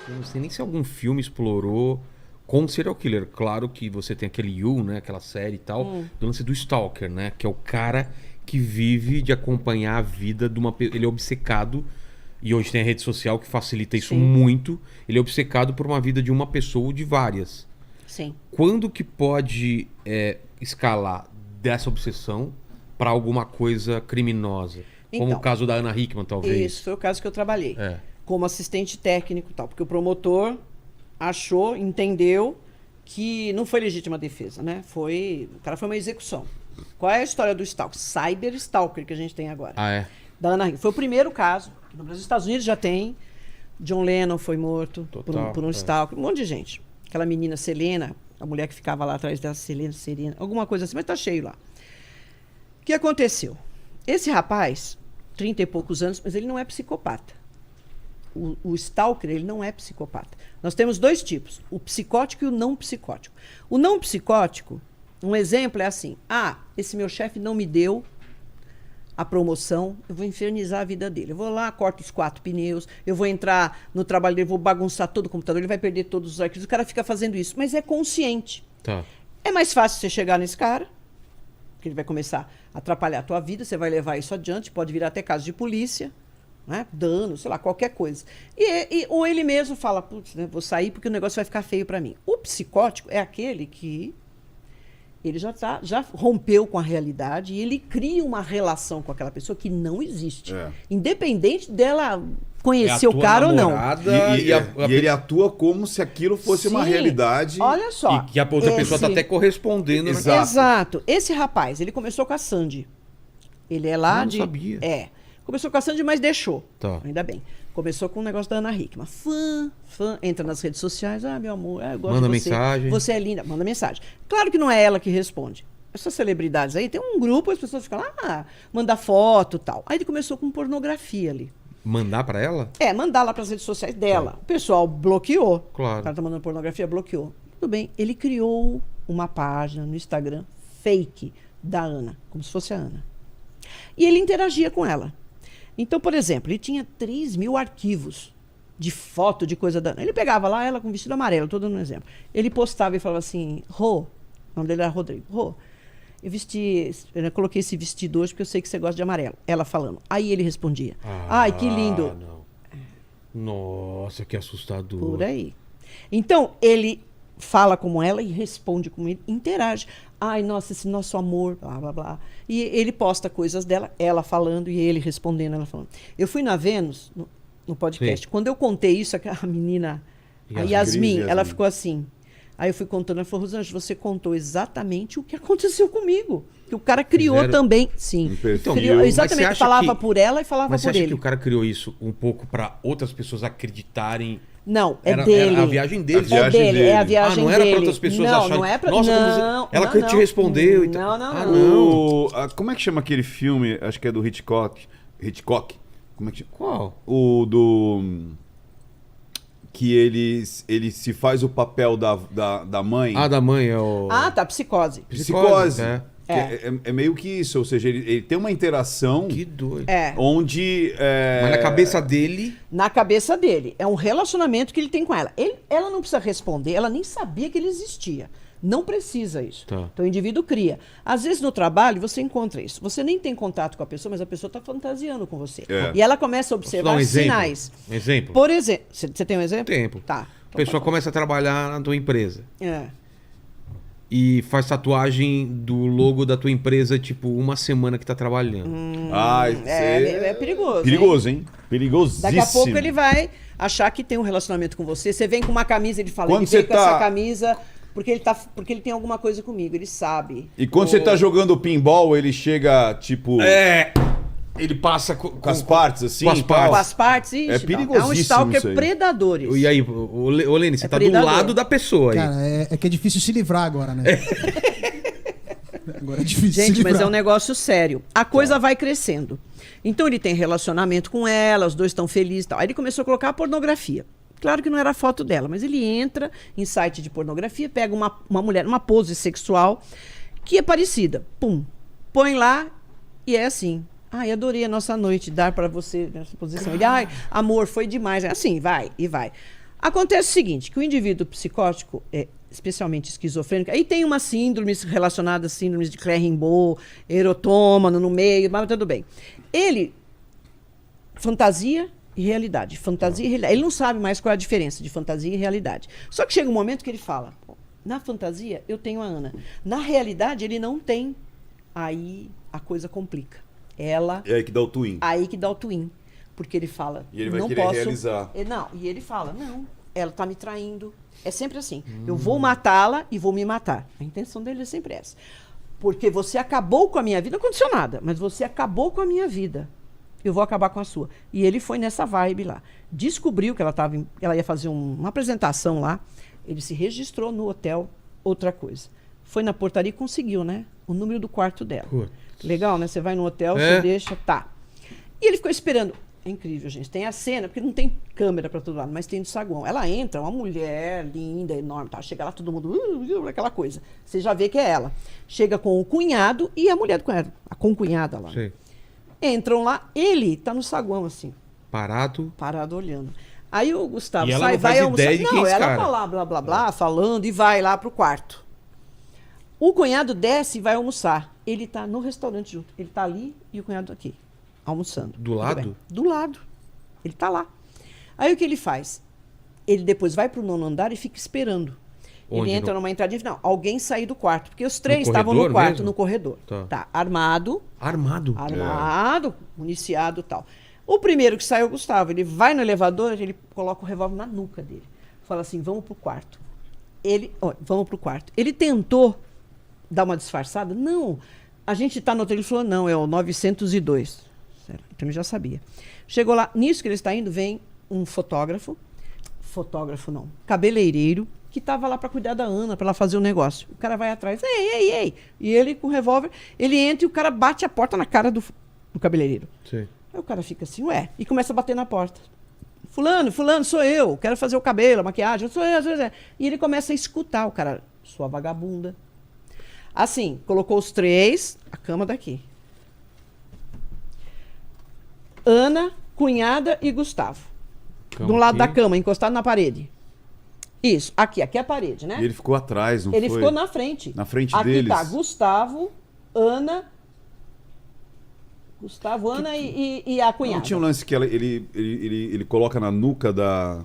Eu não sei nem se algum filme explorou com serial killer. Claro que você tem aquele You, né? Aquela série e tal, do lance do Stalker, né? Que é o cara que vive de acompanhar a vida de uma pessoa. Ele é obcecado, e hoje tem a rede social que facilita isso muito. Ele é obcecado por uma vida de uma pessoa ou de várias. Sim. Quando que pode escalar dessa obsessão para alguma coisa criminosa? Como Então, o caso da Ana Hickman, talvez. Isso foi o caso que eu trabalhei. É. Como assistente técnico e tal. Porque o promotor achou, entendeu que não foi legítima defesa, né? O cara foi uma execução. Qual é a história do Stalker? Cyber Stalker que a gente tem agora. Ah, é? Da Ana Hickman. Foi o primeiro caso. No Brasil, nos Estados Unidos já tem. John Lennon foi morto por um Stalker. Um monte de gente. Aquela menina Selena, a mulher que ficava lá atrás dela, Serena, alguma coisa assim, mas tá cheio lá. O que aconteceu? Esse rapaz, 30 e poucos anos, mas ele não é psicopata. O Stalker, ele não é psicopata. Nós temos dois tipos, o psicótico e o não psicótico. O não psicótico, um exemplo é assim, esse meu chefe não me deu a promoção, eu vou infernizar a vida dele. Eu vou lá, corto os 4 pneus, eu vou entrar no trabalho dele, vou bagunçar todo o computador, ele vai perder todos os arquivos. O cara fica fazendo isso, mas é consciente. Tá. É mais fácil você chegar nesse cara, porque ele vai começar a atrapalhar a tua vida, você vai levar isso adiante, pode virar até caso de polícia, né? Dano, sei lá, qualquer coisa. Ou ele mesmo fala, putz, né, vou sair porque o negócio vai ficar feio para mim. O psicótico é aquele que ele já rompeu com a realidade e ele cria uma relação com aquela pessoa que não existe. Independente dela conhecer o cara ou não. E ele atua como se aquilo fosse uma realidade. Olha só. E que a outra pessoa está até correspondendo. Exato. Esse rapaz, ele começou com a Sandy. Ele é lá não sabia. Começou com a Sandy, mas deixou. Tá. Ainda bem. Começou com o negócio da Ana Hickman. Fã, entra nas redes sociais. Meu amor, eu gosto manda de você. mensagem. Você é linda. Manda mensagem. Claro que não é ela que responde. Essas celebridades aí, tem um grupo, as pessoas ficam lá, manda foto e tal. Aí ele começou com pornografia ali. Mandar para ela? Mandar lá para as redes sociais dela. O pessoal bloqueou. Claro. O cara tá mandando pornografia, bloqueou. Tudo bem. Ele criou uma página no Instagram fake da Ana, como se fosse a Ana. E ele interagia com ela. Então, por exemplo, ele tinha 3 mil arquivos de foto de coisa da Ana. Ele pegava lá ela com vestido amarelo, estou dando um exemplo. Ele postava e falava assim, Rô, o nome dele era Rodrigo, Rô, eu coloquei esse vestido hoje porque eu sei que você gosta de amarelo. Ela falando. Aí ele respondia, ai, que lindo. Não. Nossa, que assustador. Por aí. Então, ele fala como ela e responde como ele, interage. Ai, nossa, esse nosso amor, blá, blá, blá. E ele posta coisas dela, ela falando e ele respondendo, ela falando. Eu fui na Vênus, no podcast, quando eu contei isso, a menina, a Yasmin, ela ficou assim. Aí eu fui contando, ela falou, Rosângela, você contou exatamente o que aconteceu comigo. Que o cara criou também. Sim. Então, criou, exatamente, falava por ela e falava mas por você ele. acha que o cara criou isso um pouco para outras pessoas acreditarem? Não, dele. Era a viagem dele. É a viagem dele. Não era para outras pessoas acharem. Não é pra... Nossa, ela que te respondeu. E tal. Não. Como é que chama aquele filme? Acho que é do Hitchcock. Como é que chama? Qual? O do... Que ele se faz o papel da mãe. Da mãe é o... Tá, psicose. Psicose. É meio que isso, ou seja, ele tem uma interação. Que doido. Onde. Mas na cabeça dele. Na cabeça dele. É um relacionamento que ele tem com ela. Ela não precisa responder, ela nem sabia que ele existia. Não precisa isso. Tá. Então o indivíduo cria. Às vezes no trabalho você encontra isso. Você nem tem contato com a pessoa, mas a pessoa está fantasiando com você. E ela começa a observar sinais. Um exemplo? Por exemplo. Você tem um exemplo? Tempo. Tá. A pessoa começa a trabalhar na tua empresa. É. E faz tatuagem do logo da tua empresa, tipo, uma semana que tá trabalhando. É perigoso. Perigoso, hein? Perigosíssimo. Daqui a pouco ele vai achar que tem um relacionamento com você. Você vem com uma camisa, ele fala, Quando ele veio com essa camisa porque ele tem alguma coisa comigo, ele sabe. E quando você tá jogando pinball, ele chega, tipo... Ele passa com as partes, assim? Com as partes. Com as partes, isso. É perigosíssimo. É um stalker isso aí. predador. E aí, ô Lene, você tá do lado da pessoa aí. Cara, é que é difícil se livrar agora, né? Agora é difícil se Gente, livrar. mas é um negócio sério. A coisa vai crescendo. Então ele tem relacionamento com ela, os dois estão felizes e tal. Aí ele começou a colocar a pornografia. Claro que não era a foto dela, mas ele entra em site de pornografia, pega uma mulher, uma pose sexual, que é parecida. Pum. Põe lá e é assim. Ai, adorei a nossa noite, dar pra você nessa posição. Ele, ai, amor, foi demais. Assim, vai e vai. Acontece o seguinte, que o indivíduo psicótico, especialmente esquizofrênico, aí tem umas síndromes relacionadas, síndromes de Clé-Rimbaud, erotômano no meio, mas tudo bem. Ele, fantasia e realidade, fantasia e realidade. Ele não sabe mais qual é a diferença de fantasia e realidade. Só que chega um momento que ele fala, na fantasia eu tenho a Ana, na realidade ele não tem. Aí a coisa complica. Ela... É aí que dá o twin. Aí que dá o twin. Porque ele fala, E ele vai não querer posso... realizar. E ele fala, não, ela tá me traindo. É sempre assim. Eu vou matá-la e vou me matar. A intenção dele é sempre essa. Porque você acabou com a minha vida. Não aconteceu nada, mas você acabou com a minha vida. Eu vou acabar com a sua. E ele foi nessa vibe lá. Descobriu que ela ia fazer uma apresentação lá. Ele se registrou no hotel, outra coisa. Foi na portaria e conseguiu, né? O número do quarto dela. Putz. Legal, né? Você vai no hotel, você deixa, tá. E ele ficou esperando. É incrível, gente. Tem a cena, porque não tem câmera para todo lado, mas tem do saguão. Ela entra, uma mulher linda, enorme, tá? Chega lá, todo mundo, aquela coisa. Você já vê que é ela. Chega com o cunhado e a mulher do cunhado, a concunhada lá. Sei. Entram lá, ele tá no saguão, assim, Parado. olhando. Aí o Gustavo E ela sai, não faz vai almoçar. ideia de quem é Não, esse ela cara. tá lá, blá, blá, blá, falando e vai lá pro quarto. O cunhado desce e vai almoçar. Ele tá no restaurante junto. Ele tá ali e o cunhado aqui, almoçando. Do Tudo lado? bem. Do lado. Ele tá lá. Aí o que ele faz? Ele depois vai pro 9º andar e fica esperando. Onde? Ele entra numa entradinha e fala, não, alguém sair do quarto. Porque os três No estavam no corredor quarto, mesmo? no corredor. Tá. Armado, Armado. municiado e tal. O primeiro que sai é o Gustavo. Ele vai no elevador, ele coloca o revólver na nuca dele. Fala assim, vamos pro quarto. Vamos pro quarto. Ele tentou dar uma disfarçada. Não, a gente tá no hotel. Ele falou, não, é o 902. Sério, eu também já sabia. Chegou lá, nisso que ele está indo, vem um fotógrafo não, cabeleireiro, que estava lá para cuidar da Ana, para ela fazer o negócio. O cara vai atrás, ei. E ele com o revólver, ele entra e o cara bate a porta na cara do cabeleireiro. Sim. Aí o cara fica assim, e começa a bater na porta. Fulano, sou eu, quero fazer o cabelo, a maquiagem, sou eu. E ele começa a escutar o cara, sua vagabunda. Assim, colocou os três, a cama daqui. Ana, cunhada e Gustavo. Do lado da cama, encostado na parede. Isso, aqui é a parede, né? E ele ficou atrás, não Ele foi? ficou na frente. Na frente aqui deles. Aqui tá Gustavo, Ana e a cunhada. Não tinha um lance que ele coloca na nuca da...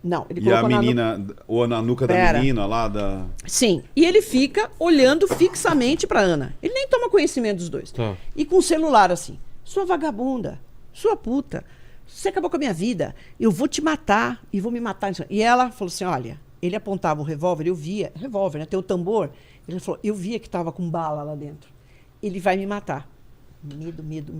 Não, ele E colocou a menina, ou na nuca da menina lá da... Sim, e ele fica olhando fixamente pra Ana. Ele nem toma conhecimento dos dois. Tá. E com o celular assim, sua vagabunda, sua puta, você acabou com a minha vida, eu vou te matar e vou me matar. E ela falou assim, olha, ele apontava o revólver, eu via, revólver, né, tem o tambor, ele falou, eu via que tava com bala lá dentro. Ele vai me matar. Medo,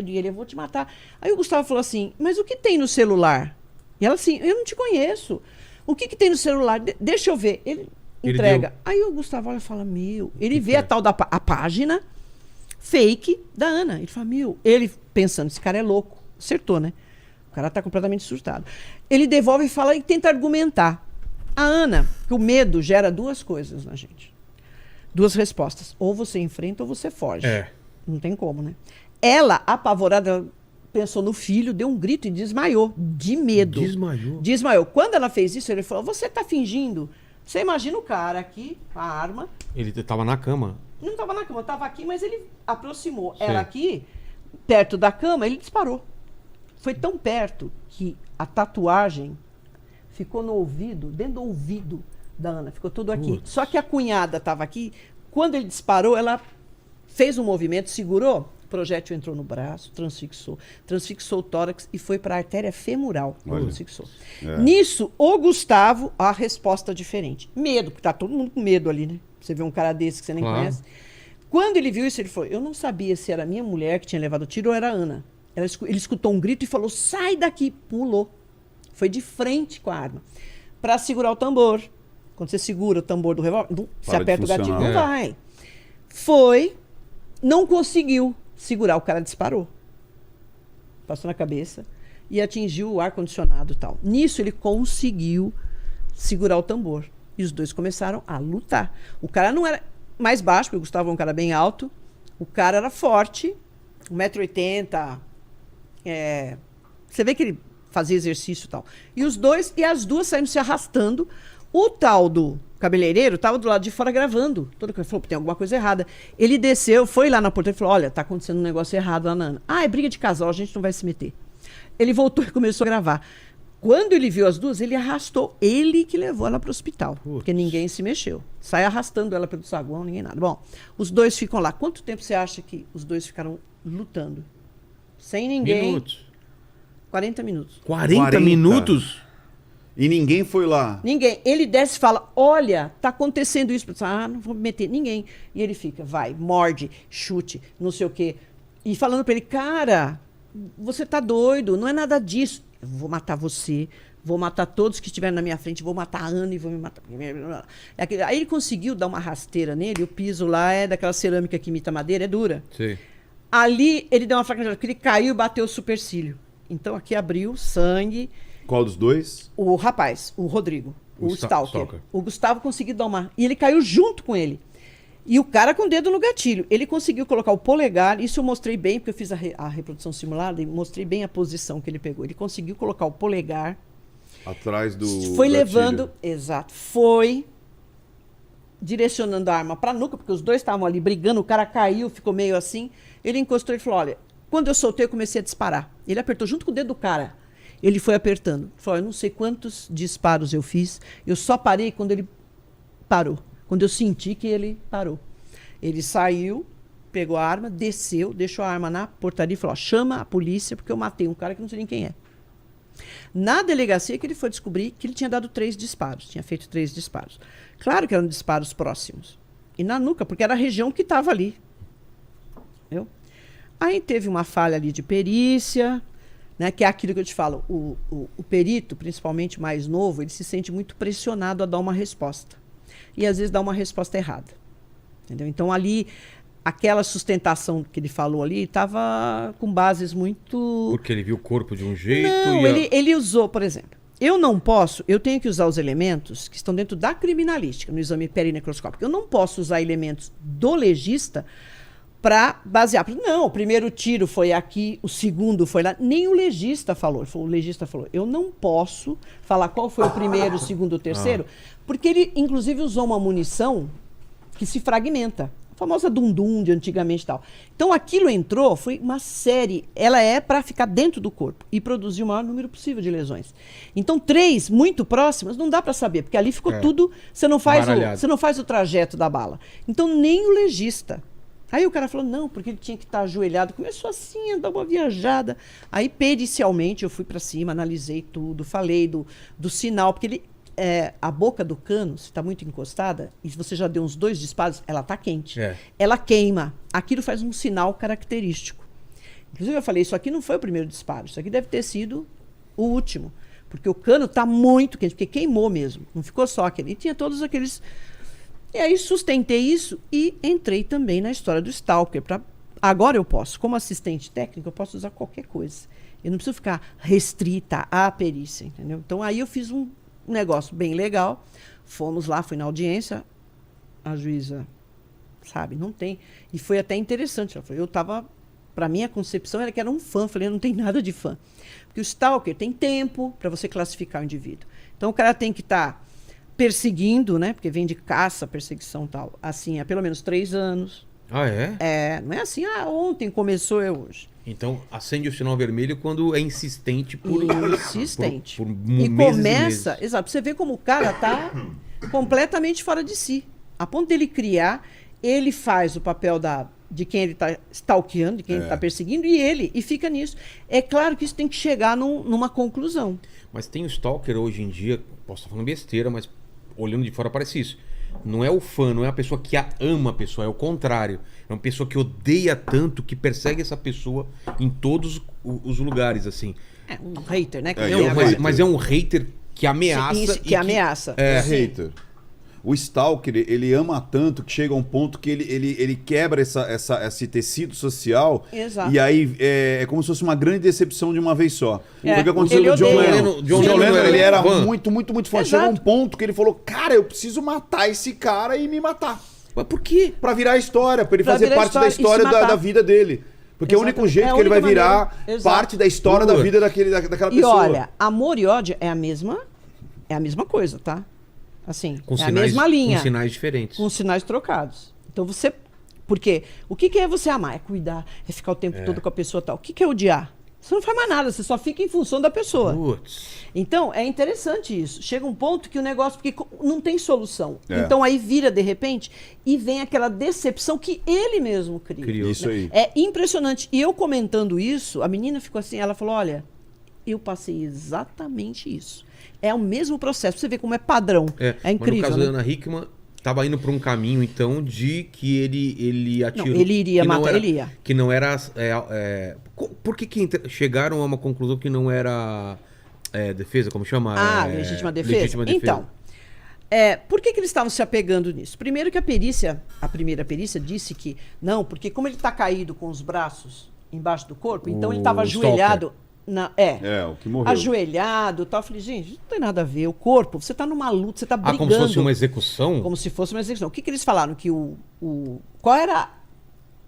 e ele, eu vou te matar. Aí o Gustavo falou assim, mas o que tem no celular? E ela assim, eu não te conheço. O que tem no celular? Deixa eu ver. Ele entrega. Deu. Aí o Gustavo olha e fala, ele vê a tal da a página fake da Ana. Ele fala, ele pensando, esse cara é louco. Acertou, né? O cara tá completamente surtado. Ele devolve e fala e tenta argumentar. A Ana, que o medo gera duas coisas na gente. Duas respostas. Ou você enfrenta ou você foge. Não tem como, né? Ela, apavorada, pensou no filho, deu um grito e desmaiou, de medo. Desmaiou. Quando ela fez isso, ele falou, você tá fingindo? Você imagina o cara aqui, com a arma. Ele tava na cama. Não tava na cama, tava aqui, mas ele aproximou. Ela aqui, perto da cama, ele disparou. Foi tão perto que a tatuagem ficou no ouvido, dentro do ouvido da Ana, ficou tudo aqui. Só que a cunhada tava aqui, quando ele disparou, ela fez um movimento, segurou, o projétil entrou no braço, transfixou o tórax e foi para a artéria femoral. Transfixou. Nisso, o Gustavo, a resposta diferente. Medo, porque tá todo mundo com medo ali, né? Você vê um cara desse que você nem conhece. Quando ele viu isso, ele falou, eu não sabia se era a minha mulher que tinha levado o tiro ou era a Ana. Ele escutou um grito e falou, sai daqui, pulou. Foi de frente com a arma. Para segurar o tambor. Quando você segura o tambor do revólver, você aperta o gatilho, não vai. Foi, não conseguiu segurar, o cara disparou. Passou na cabeça e atingiu o ar-condicionado e tal. Nisso ele conseguiu segurar o tambor. E os dois começaram a lutar. O cara não era mais baixo, porque o Gustavo é um cara bem alto. O cara era forte, 1,80 m. Você vê que ele fazer exercício e tal. E as duas saíram se arrastando. O tal do cabeleireiro estava do lado de fora gravando. Todo mundo falou, tem alguma coisa errada. Ele desceu, foi lá na porta e falou, olha, tá acontecendo um negócio errado lá na Ana. É briga de casal, a gente não vai se meter. Ele voltou e começou a gravar. Quando ele viu as duas, ele arrastou. Ele que levou ela para o hospital. Porque ninguém se mexeu. Sai arrastando ela pelo saguão, ninguém nada. Bom, os dois ficam lá. Quanto tempo você acha que os dois ficaram lutando? Sem ninguém. Minutos. 40 minutos. 40 minutos? E ninguém foi lá. Ninguém. Ele desce e fala, olha, tá acontecendo isso. Não vou me meter. Ninguém. E ele fica, vai, morde, chute, não sei o quê. E falando para ele, cara, você tá doido, não é nada disso. Eu vou matar você, vou matar todos que estiverem na minha frente, vou matar a Ana e vou me matar. Aí ele conseguiu dar uma rasteira nele, o piso lá é daquela cerâmica que imita madeira, é dura. Sim. Ali ele deu uma fraquejada, porque ele caiu e bateu o supercílio. Então aqui abriu sangue. Qual dos dois? O rapaz, o Rodrigo, o Stalker. Stalker. O Gustavo conseguiu dar uma... E ele caiu junto com ele. E o cara com o dedo no gatilho. Ele conseguiu colocar o polegar, isso eu mostrei bem, porque eu fiz a reprodução simulada e mostrei bem a posição que ele pegou. Ele conseguiu colocar o polegar. Atrás do Foi gatilho. levando, exato, foi direcionando a arma para a nuca, porque os dois estavam ali brigando, o cara caiu, ficou meio assim. Ele encostou e falou, olha, quando eu soltei eu comecei a disparar. Ele apertou junto com o dedo do cara. Ele foi apertando. Ele falou, eu não sei quantos disparos eu fiz, eu só parei quando ele parou. Quando eu senti que ele parou. Ele saiu, pegou a arma, desceu, deixou a arma na portaria e falou, chama a polícia porque eu matei um cara que não sei nem quem é. Na delegacia que ele foi descobrir que ele tinha dado 3 disparos, tinha feito 3 disparos. Claro que eram disparos próximos. E na nuca, porque era a região que estava ali. Entendeu? Aí teve uma falha ali de perícia, né, que é aquilo que eu te falo, o perito, principalmente mais novo, ele se sente muito pressionado a dar uma resposta. E às vezes dá uma resposta errada. Entendeu? Então ali, aquela sustentação que ele falou ali, estava com bases muito... Porque ele viu o corpo de um jeito Não, ele usou, por exemplo, eu tenho que usar os elementos que estão dentro da criminalística, no exame perinecroscópico. Eu não posso usar elementos do legista para basear. Não, o primeiro tiro foi aqui, o segundo foi lá. Nem o legista falou. O legista falou, eu não posso falar qual foi o primeiro, o segundo, o terceiro, porque ele, inclusive, usou uma munição que se fragmenta. A famosa dum-dum de antigamente e tal. Então, aquilo entrou, foi uma série. Ela é para ficar dentro do corpo e produzir o maior número possível de lesões. Então, 3 muito próximas, não dá para saber, porque ali ficou tudo... Você não faz o trajeto da bala. Então, nem o legista... Aí o cara falou, não, porque ele tinha que estar ajoelhado. Começou assim, a dar uma viajada. Aí, pericialmente, eu fui para cima, analisei tudo, falei do sinal, porque ele, a boca do cano, se está muito encostada, e se você já deu uns 2 disparos, ela está quente. Ela queima. Aquilo faz um sinal característico. Inclusive, eu falei, isso aqui não foi o primeiro disparo, isso aqui deve ter sido o último. Porque o cano está muito quente, porque queimou mesmo. Não ficou só aquele. E tinha todos aqueles... E aí sustentei isso e entrei também na história do Stalker. Agora eu posso, como assistente técnico, eu posso usar qualquer coisa. Eu não preciso ficar restrita à perícia, entendeu? Então aí eu fiz um negócio bem legal. Fomos lá, fui na audiência, a juíza, sabe, não tem. E foi até interessante. Ela falou, eu estava, para mim a concepção era que era um fã. Eu falei, não tem nada de fã. Porque o Stalker tem tempo para você classificar o indivíduo. Então o cara tem que estar... perseguindo, né? Porque vem de caça, perseguição e tal. Assim, há pelo menos 3 anos. Ah, é? Não é assim, ontem começou, hoje. Então, acende o sinal vermelho quando é insistente por... Insistente. Por e meses começa... e meses. Exato. Você vê como o cara tá completamente fora de si. A ponto dele criar, ele faz o papel de quem ele está stalkeando, de quem ele está perseguindo, e fica nisso. É claro que isso tem que chegar numa conclusão. Mas tem o Stalker hoje em dia, posso estar falando besteira, mas olhando de fora parece isso. Não é o fã, não é a pessoa que ama a pessoa, é o contrário. É uma pessoa que odeia tanto, que persegue essa pessoa em todos os lugares, assim. É um hater, né? Mas é um hater que ameaça. Que ameaça. É hater. O Stalker, ele ama tanto que chega a um ponto que ele quebra esse tecido social. Exato. E aí é como se fosse uma grande decepção de uma vez só. Foi o que aconteceu com o John Lennon. John Lennon, ele era fã. muito fã. Exato. Chegou a um ponto que ele falou, cara, eu preciso matar esse cara e me matar. Mas por quê? Pra virar a história, pra ele Pra fazer virar parte da história da vida dele. Porque é o único jeito que ele vai virar parte da história da vida daquela pessoa. E olha, amor e ódio é a mesma coisa, tá? Assim, Com é sinais, a mesma linha. com sinais diferentes. Com sinais trocados. Então você... Porque o que é você amar? É cuidar, é ficar o tempo todo com a pessoa tal. O que é odiar? Você não faz mais nada, você só fica em função da pessoa. Putz. Então, é interessante isso. Chega um ponto que o negócio... Porque não tem solução. É. Então, aí vira, de repente, e vem aquela decepção que ele mesmo criou. Isso aí. É impressionante. E eu comentando isso, a menina ficou assim, ela falou, olha, eu passei exatamente isso. É o mesmo processo. Você vê como é padrão. É incrível. Mas no caso né? da Ana Hickman, tava indo para um caminho, então, de que ele atirou... Não, ele iria matar, ele ia. Que não era... por que chegaram a uma conclusão que não era defesa, como chama? Legítima defesa? Legítima defesa. Então, por que eles estavam se apegando nisso? Primeiro que a primeira perícia disse que... Não, porque como ele está caído com os braços embaixo do corpo, então ele estava ajoelhado... o que morreu. Ajoelhado e tal. Eu falei, gente, não tem nada a ver. O corpo, você tá numa luta, você tá brigando. Como se fosse uma execução? Como se fosse uma execução. O que eles falaram? Que qual era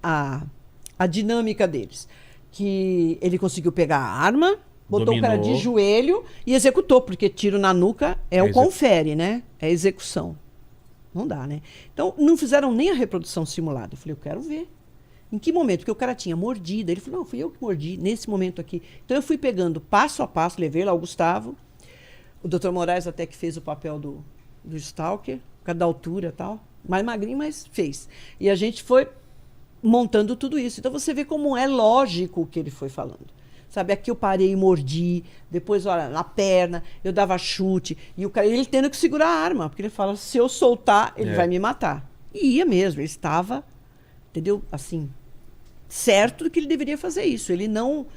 a dinâmica deles? Que ele conseguiu pegar a arma, botou o cara de joelho e executou, porque tiro na nuca o confere, né? É execução. Não dá, né? Então, não fizeram nem a reprodução simulada. Eu falei, eu quero ver. Em que momento? Porque o cara tinha mordido. Ele falou, não, fui eu que mordi, nesse momento aqui. Então eu fui pegando passo a passo, levei lá o Gustavo. O Dr. Moraes até que fez o papel do Stalker, por causa da altura e tal. Mais magrinho, mas fez. E a gente foi montando tudo isso. Então você vê como é lógico o que ele foi falando. Sabe, aqui eu parei e mordi, depois, olha, na perna, eu dava chute. E o cara, ele tendo que segurar a arma, porque ele fala, se eu soltar, ele vai me matar. E ia mesmo, ele estava, entendeu? Assim... certo que ele deveria fazer isso. Ele não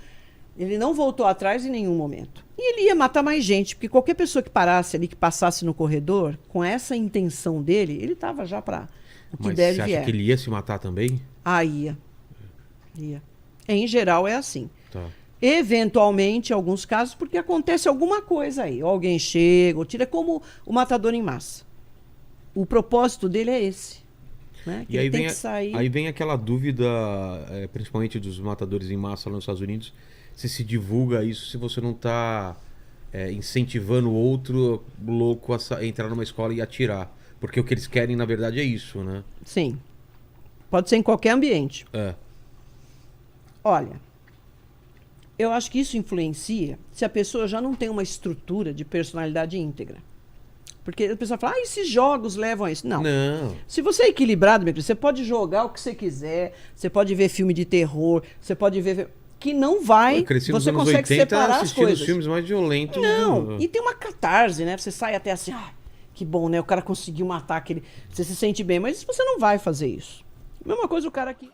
voltou atrás em nenhum momento. E ele ia matar mais gente, porque qualquer pessoa que parasse ali, que passasse no corredor, com essa intenção dele, ele estava já para o que Mas deve você acha vier. que ele ia se matar também? Ia. Em geral é assim. Tá. Eventualmente, em alguns casos, porque acontece alguma coisa aí. Ou alguém chega, ou tira, como o matador em massa. O propósito dele é esse. Né? E aí vem, sair... aí vem aquela dúvida, principalmente dos matadores em massa lá nos Estados Unidos, se divulga isso, se você não está incentivando o outro louco a entrar numa escola e atirar. Porque o que eles querem, na verdade, é isso, né? Sim. Pode ser em qualquer ambiente. Olha, eu acho que isso influencia se a pessoa já não tem uma estrutura de personalidade íntegra. Porque a pessoa fala, esses jogos levam a isso. Não. Se você é equilibrado, meu querido, você pode jogar o que você quiser, você pode ver filme de terror, você pode ver... Que não vai... Você consegue separar as coisas. Os filmes mais violentos. Não, e tem uma catarse, né? Você sai até assim, que bom, né? O cara conseguiu matar aquele... Você se sente bem, mas você não vai fazer isso. Mesma coisa o cara que...